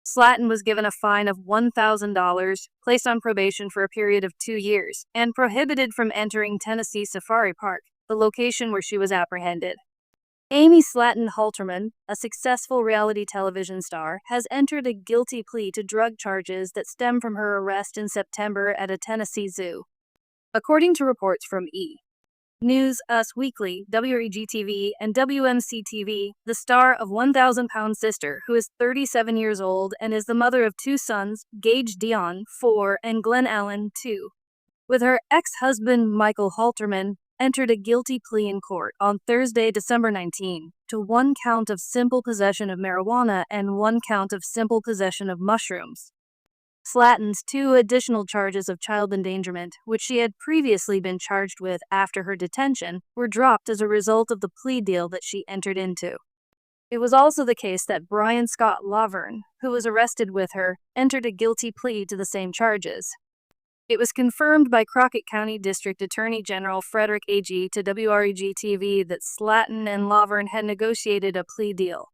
Slaton was given a fine of $1,000, placed on probation for a period of 2 years, and prohibited from entering Tennessee Safari Park, the location where she was apprehended. Amy Slaton Halterman, a successful reality television star, has entered a guilty plea to drug charges that stem from her arrest in September at a Tennessee zoo. According to reports from E! News, Us Weekly, WEG-TV, and WMC-TV, the star of 1,000 Pound Sister, who is 37 years old and is the mother of 2 sons, Gage Dion, 4, and Glenn Allen, 2, with her ex-husband Michael Halterman, entered a guilty plea in court on Thursday, December 19, to 1 count of simple possession of marijuana and 1 count of simple possession of mushrooms. Slaton's 2 additional charges of child endangerment, which she had previously been charged with after her detention, were dropped as a result of the plea deal that she entered into. It was also the case that Brian Scott Laverne, who was arrested with her, entered a guilty plea to the same charges. It was confirmed by Crockett County District Attorney General Frederick A.G. to WREG-TV that Slaton and Laverne had negotiated a plea deal.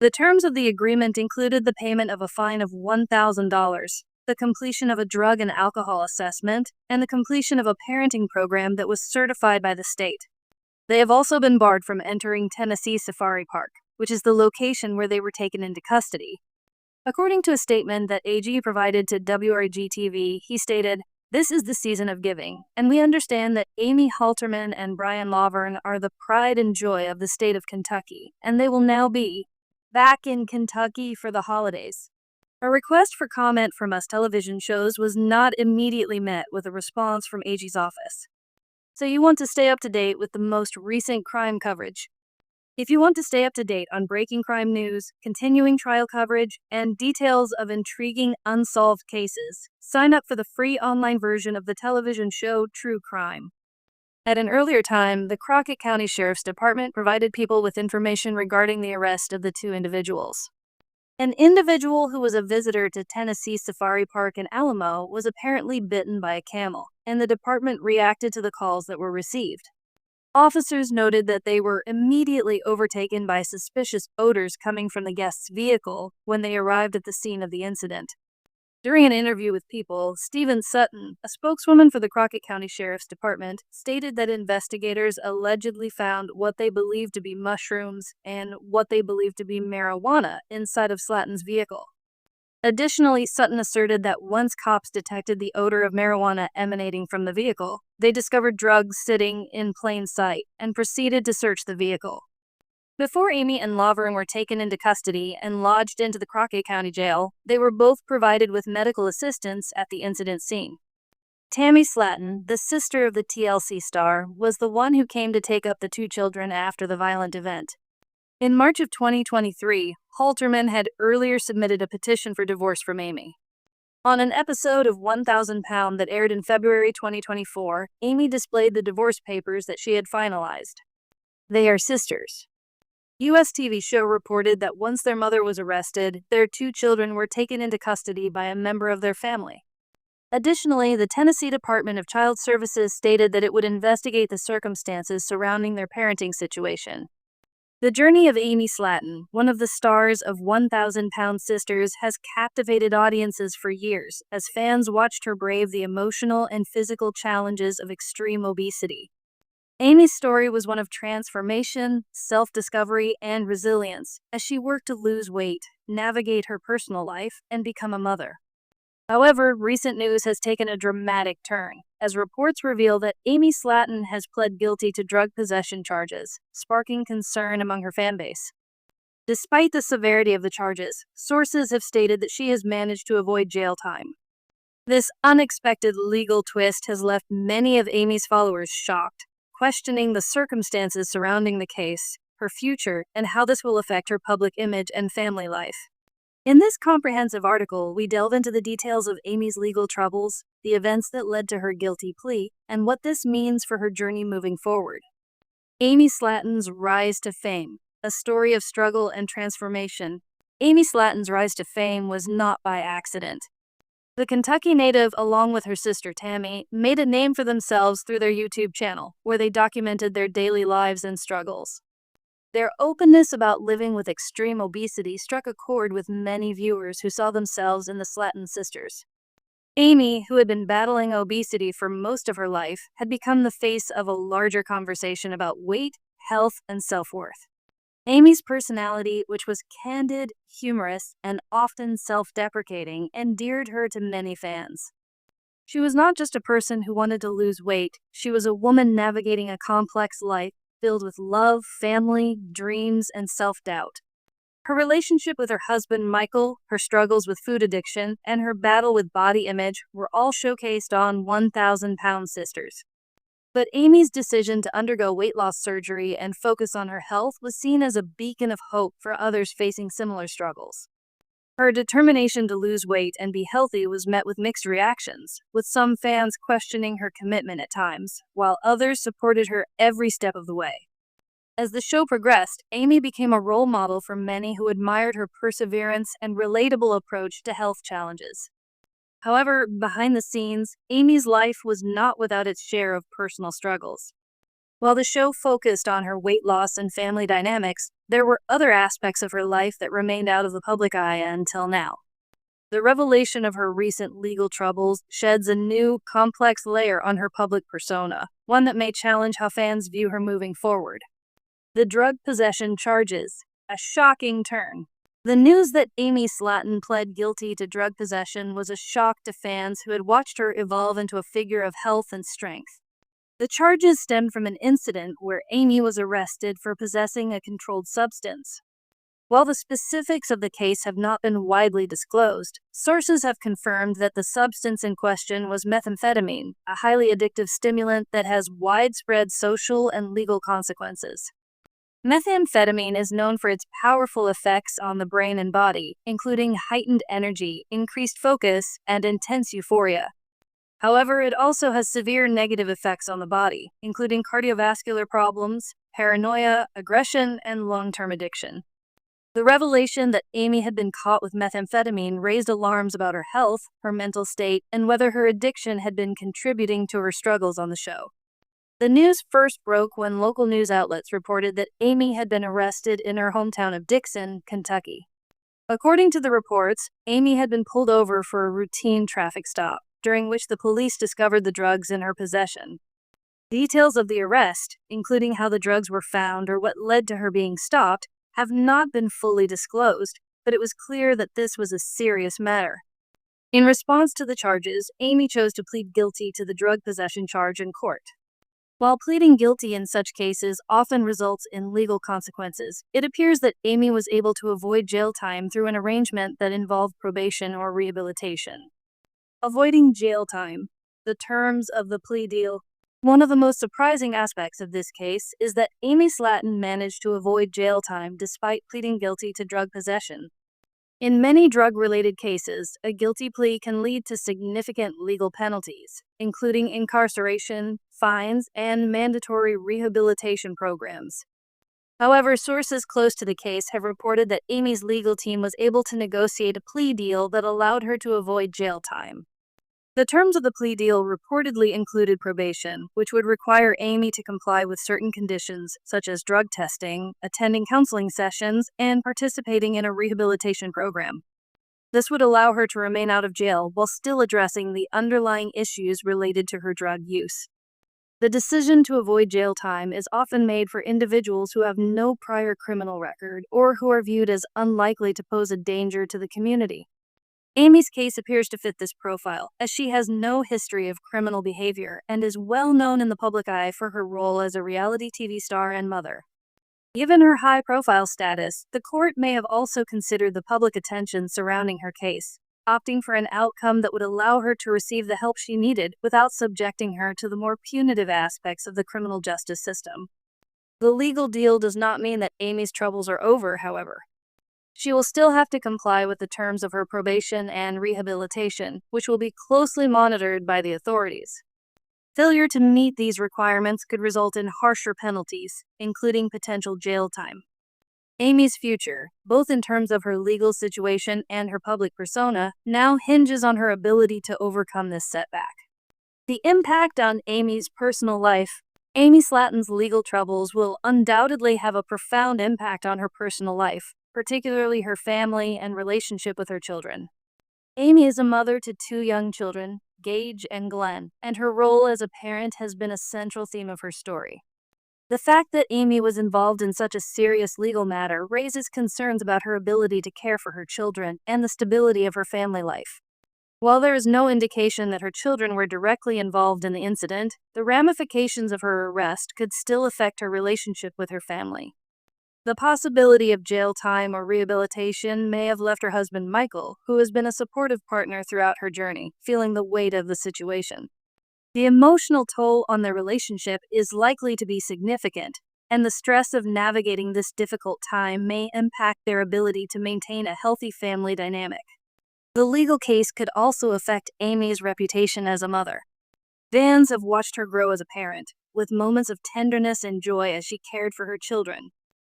The terms of the agreement included the payment of a fine of $1,000, the completion of a drug and alcohol assessment, and the completion of a parenting program that was certified by the state. They have also been barred from entering Tennessee Safari Park, which is the location where they were taken into custody. According to a statement that AG provided to WREG-TV, he stated, "This is the season of giving, and we understand that Amy Halterman and Brian Laverne are the pride and joy of the state of Kentucky, and they will now be back in Kentucky for the holidays." A request for comment from Us television shows was not immediately met with a response from AG's office. So you want to stay up to date with the most recent crime coverage. If you want to stay up to date on breaking crime news, continuing trial coverage, and details of intriguing unsolved cases, sign up for the free online version of the television show True Crime. At an earlier time, the Crockett County Sheriff's Department provided people with information regarding the arrest of the 2 individuals. An individual who was a visitor to Tennessee Safari Park in Alamo was apparently bitten by a camel, and the department reacted to the calls that were received. Officers noted that they were immediately overtaken by suspicious odors coming from the guest's vehicle when they arrived at the scene of the incident. During an interview with People, Stephen Sutton, a spokeswoman for the Crockett County Sheriff's Department, stated that investigators allegedly found what they believed to be mushrooms and what they believed to be marijuana inside of Slaton's vehicle. Additionally, Sutton asserted that once cops detected the odor of marijuana emanating from the vehicle, they discovered drugs sitting in plain sight and proceeded to search the vehicle. Before Amy and Laverne were taken into custody and lodged into the Crockett County Jail, they were both provided with medical assistance at the incident scene. Tammy Slaton, the sister of the TLC star, was the one who came to take up the 2 children after the violent event. In March of 2023, Halterman had earlier submitted a petition for divorce from Amy. On an episode of 1,000 Pound that aired in February 2024, Amy displayed the divorce papers that she had finalized. They are sisters. U.S. TV show reported that once their mother was arrested, their 2 children were taken into custody by a member of their family. Additionally, the Tennessee Department of Child Services stated that it would investigate the circumstances surrounding their parenting situation. The journey of Amy Slaton, one of the stars of 1,000 Pound Sisters, has captivated audiences for years as fans watched her brave the emotional and physical challenges of extreme obesity. Amy's story was one of transformation, self-discovery, and resilience as she worked to lose weight, navigate her personal life, and become a mother. However, recent news has taken a dramatic turn, as reports reveal that Amy Slaton has pled guilty to drug possession charges, sparking concern among her fanbase. Despite the severity of the charges, sources have stated that she has managed to avoid jail time. This unexpected legal twist has left many of Amy's followers shocked, questioning the circumstances surrounding the case, her future, and how this will affect her public image and family life. In this comprehensive article, we delve into the details of Amy's legal troubles, the events that led to her guilty plea, and what this means for her journey moving forward. Amy Slaton's rise to fame, a story of struggle and transformation. Amy Slaton's rise to fame was not by accident. The Kentucky native, along with her sister Tammy, made a name for themselves through their YouTube channel, where they documented their daily lives and struggles. Their openness about living with extreme obesity struck a chord with many viewers who saw themselves in the Slaton sisters. Amy, who had been battling obesity for most of her life, had become the face of a larger conversation about weight, health, and self-worth. Amy's personality, which was candid, humorous, and often self-deprecating, endeared her to many fans. She was not just a person who wanted to lose weight, she was a woman navigating a complex life filled with love, family, dreams, and self-doubt. Her relationship with her husband, Michael, her struggles with food addiction, and her battle with body image were all showcased on 1,000-Pound Sisters. But Amy's decision to undergo weight loss surgery and focus on her health was seen as a beacon of hope for others facing similar struggles. Her determination to lose weight and be healthy was met with mixed reactions, with some fans questioning her commitment at times, while others supported her every step of the way. As the show progressed, Amy became a role model for many who admired her perseverance and relatable approach to health challenges. However, behind the scenes, Amy's life was not without its share of personal struggles. While the show focused on her weight loss and family dynamics, there were other aspects of her life that remained out of the public eye until now. The revelation of her recent legal troubles sheds a new, complex layer on her public persona, one that may challenge how fans view her moving forward. The drug possession charges, a shocking turn. The news that Amy Slaton pled guilty to drug possession was a shock to fans who had watched her evolve into a figure of health and strength. The charges stemmed from an incident where Amy was arrested for possessing a controlled substance. While the specifics of the case have not been widely disclosed, sources have confirmed that the substance in question was methamphetamine, a highly addictive stimulant that has widespread social and legal consequences. Methamphetamine is known for its powerful effects on the brain and body, including heightened energy, increased focus, and intense euphoria. However, it also has severe negative effects on the body, including cardiovascular problems, paranoia, aggression, and long-term addiction. The revelation that Amy had been caught with methamphetamine raised alarms about her health, her mental state, and whether her addiction had been contributing to her struggles on the show. The news first broke when local news outlets reported that Amy had been arrested in her hometown of Dixon, Kentucky. According to the reports, Amy had been pulled over for a routine traffic stop, during which the police discovered the drugs in her possession. Details of the arrest, including how the drugs were found or what led to her being stopped, have not been fully disclosed, but it was clear that this was a serious matter. In response to the charges, Amy chose to plead guilty to the drug possession charge in court. While pleading guilty in such cases often results in legal consequences, it appears that Amy was able to avoid jail time through an arrangement that involved probation or rehabilitation. Avoiding jail time. The terms of the plea deal. One of the most surprising aspects of this case is that Amy Slaton managed to avoid jail time despite pleading guilty to drug possession. In many drug-related cases, a guilty plea can lead to significant legal penalties, including incarceration, fines, and mandatory rehabilitation programs. However, sources close to the case have reported that Amy's legal team was able to negotiate a plea deal that allowed her to avoid jail time. The terms of the plea deal reportedly included probation, which would require Amy to comply with certain conditions, such as drug testing, attending counseling sessions, and participating in a rehabilitation program. This would allow her to remain out of jail while still addressing the underlying issues related to her drug use. The decision to avoid jail time is often made for individuals who have no prior criminal record or who are viewed as unlikely to pose a danger to the community. Amy's case appears to fit this profile, as she has no history of criminal behavior and is well known in the public eye for her role as a reality TV star and mother. Given her high-profile status, the court may have also considered the public attention surrounding her case, opting for an outcome that would allow her to receive the help she needed without subjecting her to the more punitive aspects of the criminal justice system. The legal deal does not mean that Amy's troubles are over, however. She will still have to comply with the terms of her probation and rehabilitation, which will be closely monitored by the authorities. Failure to meet these requirements could result in harsher penalties, including potential jail time. Amy's future, both in terms of her legal situation and her public persona, now hinges on her ability to overcome this setback. The impact on Amy's personal life. Amy Slaton's legal troubles will undoubtedly have a profound impact on her personal life, particularly her family and relationship with her children. Amy is a mother to two young children, Gage and Glenn, and her role as a parent has been a central theme of her story. The fact that Amy was involved in such a serious legal matter raises concerns about her ability to care for her children and the stability of her family life. While there is no indication that her children were directly involved in the incident, the ramifications of her arrest could still affect her relationship with her family. The possibility of jail time or rehabilitation may have left her husband Michael, who has been a supportive partner throughout her journey, feeling the weight of the situation. The emotional toll on their relationship is likely to be significant, and the stress of navigating this difficult time may impact their ability to maintain a healthy family dynamic. The legal case could also affect Amy's reputation as a mother. Fans have watched her grow as a parent, with moments of tenderness and joy as she cared for her children.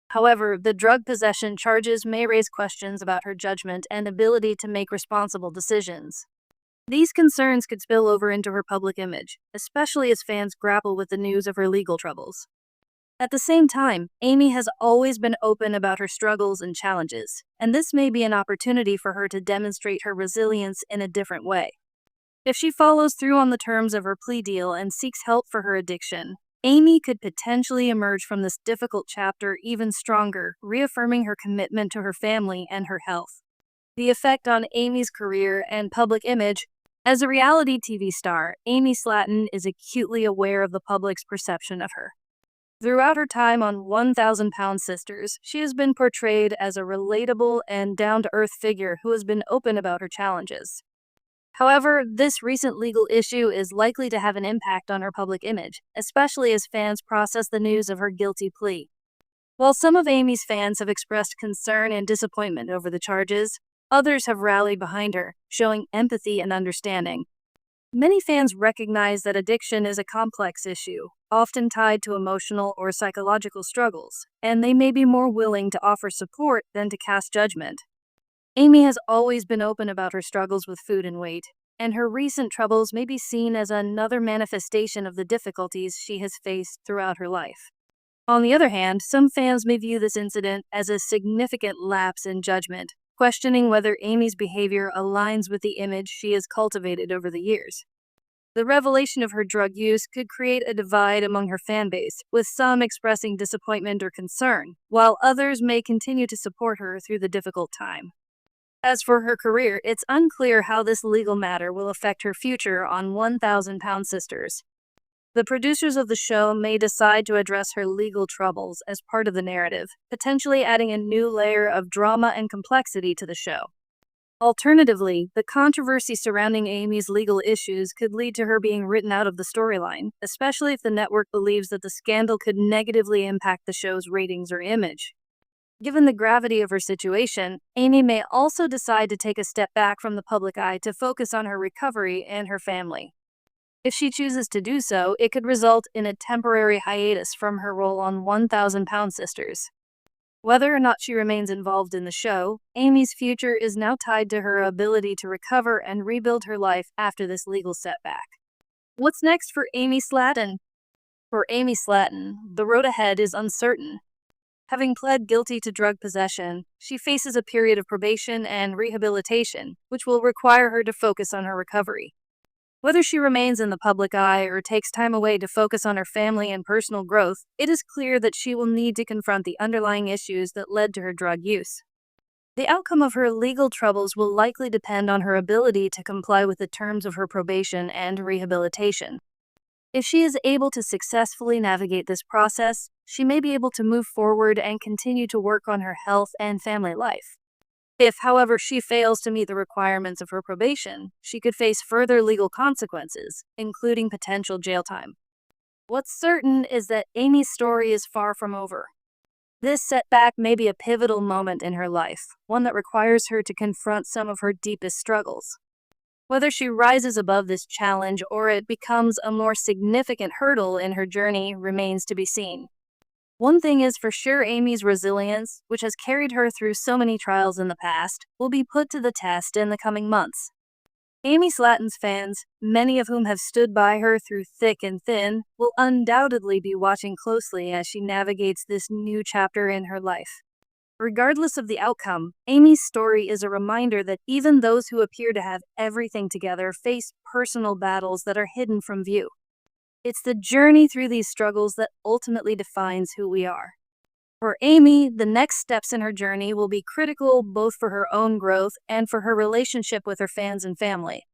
However, the drug possession charges may raise questions about her judgment and ability to make responsible decisions. These concerns could spill over into her public image, especially as fans grapple with the news of her legal troubles. At the same time, Amy has always been open about her struggles and challenges, and this may be an opportunity for her to demonstrate her resilience in a different way. If she follows through on the terms of her plea deal and seeks help for her addiction, Amy could potentially emerge from this difficult chapter even stronger, reaffirming her commitment to her family and her health. The effect on Amy's career and public image. As a reality TV star, Amy Slaton is acutely aware of the public's perception of her. Throughout her time on 1,000-Pound Sisters, she has been portrayed as a relatable and down-to-earth figure who has been open about her challenges. However, this recent legal issue is likely to have an impact on her public image, especially as fans process the news of her guilty plea. While some of Amy's fans have expressed concern and disappointment over the charges, others have rallied behind her, showing empathy and understanding. Many fans recognize that addiction is a complex issue, often tied to emotional or psychological struggles, and they may be more willing to offer support than to cast judgment. Amy has always been open about her struggles with food and weight, and her recent troubles may be seen as another manifestation of the difficulties she has faced throughout her life. On the other hand, some fans may view this incident as a significant lapse in judgment, questioning whether Amy's behavior aligns with the image she has cultivated over the years. The revelation of her drug use could create a divide among her fan base, with some expressing disappointment or concern, while others may continue to support her through the difficult time. As for her career, it's unclear how this legal matter will affect her future on 1,000-Pound Sisters. The producers of the show may decide to address her legal troubles as part of the narrative, potentially adding a new layer of drama and complexity to the show. Alternatively, the controversy surrounding Amy's legal issues could lead to her being written out of the storyline, especially if the network believes that the scandal could negatively impact the show's ratings or image. Given the gravity of her situation, Amy may also decide to take a step back from the public eye to focus on her recovery and her family. If she chooses to do so, it could result in a temporary hiatus from her role on 1,000-Pound Sisters. Whether or not she remains involved in the show, Amy's future is now tied to her ability to recover and rebuild her life after this legal setback. What's next for Amy Slaton? For Amy Slaton, the road ahead is uncertain. Having pled guilty to drug possession, she faces a period of probation and rehabilitation, which will require her to focus on her recovery. Whether she remains in the public eye or takes time away to focus on her family and personal growth, it is clear that she will need to confront the underlying issues that led to her drug use. The outcome of her legal troubles will likely depend on her ability to comply with the terms of her probation and rehabilitation. If she is able to successfully navigate this process, she may be able to move forward and continue to work on her health and family life. If, however, she fails to meet the requirements of her probation, she could face further legal consequences, including potential jail time. What's certain is that Amy's story is far from over. This setback may be a pivotal moment in her life, one that requires her to confront some of her deepest struggles. Whether she rises above this challenge or it becomes a more significant hurdle in her journey remains to be seen. One thing is for sure, Amy's resilience, which has carried her through so many trials in the past, will be put to the test in the coming months. Amy Slaton's fans, many of whom have stood by her through thick and thin, will undoubtedly be watching closely as she navigates this new chapter in her life. Regardless of the outcome, Amy's story is a reminder that even those who appear to have everything together face personal battles that are hidden from view. It's the journey through these struggles that ultimately defines who we are. For Amy, the next steps in her journey will be critical both for her own growth and for her relationship with her fans and family.